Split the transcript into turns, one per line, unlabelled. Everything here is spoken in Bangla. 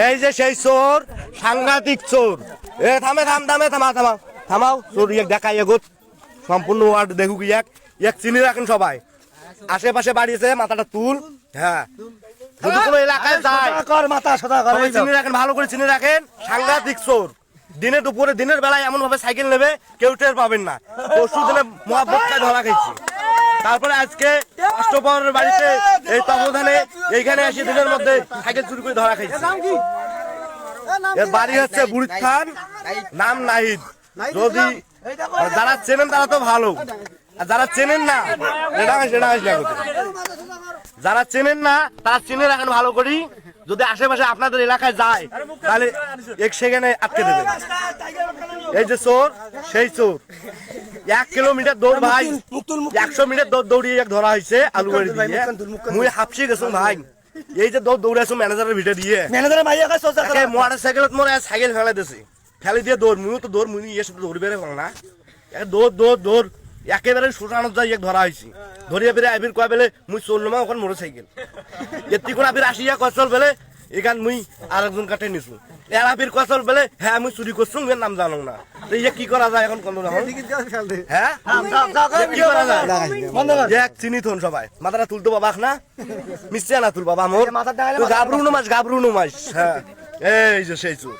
এই যে সেই চোর, সাংঘাতিক চোর। এ থামে থামাও চোর এক দেখাই এগোত সম্পূর্ণ ওয়ার্ড দেখুক এক চিনি রাখেন সবাই। আশেপাশে বাড়িছে মাথাটা তুল। হ্যাঁ, যদি কোনো এলাকায় যায় সবাই চিনি রাখেন, ভালো করে চিনি রাখেন। সাংঘাতিক চোর, দিনে দুপুরে দিনের বেলায় এমন ভাবে সাইকেল নেবে কেউ টের পাবেন না। পরশু দিনে মহাবতটায় ধরা খাইছি, তারপরে আজকে অষ্টপরের বাড়িতে এই তপধানে এইখানে এসে দিনের মধ্যে সাইকেল চুরি করে ধরা খাইছি। এর বাড়ি হচ্ছে বুড়িদ খান, নাম নাহিদ। যদি যারা চেনেন তারা তো ভালো, আর যারা চেনেন না যারা চেনেন না তারা চিনে রাখেন ভালো করি। যদি আশেপাশে আপনাদের এলাকায় যায় তাহলে এক সেকেন্ডে আটকে দেবেন। এই যে চোর, সেই চোর। 1 কিলোমিটার দৌড় ভাই, 100 মিটার দৌড় দৌড়িয়ে ধরা হয়েছে আলু বাড়ি দিয়ে। মুই হাফসি গেছো ভাই, এই যে দৌড়াইছো ম্যানেজারের ভিতরে দিয়ে। মোটর সাইকেলত মোর সাইকেল ফেলে দিয়েছে, ফেলে দিয়ে দৌড় মুই তো দৌড় মুই এসে দৌড় বেড়ে পাল না। দৌড় একেবারে শুটানো যায় ধরা হয়েছি। ধরিয়া বেড়ে আবির কয় বেলে মুই চললাম ওখানে মোটর সাইকেল। এতি করে আবির আসিয়া কচল বেলে এখান মুই আর একজন কাটে নিছু। এর আবির কচল বেলে হ্যাঁ মুই চুরি করছুম, এর নাম জানো না। ইয়ে কি করা যায় এখন? কোন হ্যাঁ কি করা যায়? এক চিনি থন সবাই মাথাটা তুলতো বাবা না মিশছে না তুল বাবা মোর গাবরু নমাস। হ্যাঁ এই যে সেই চুর।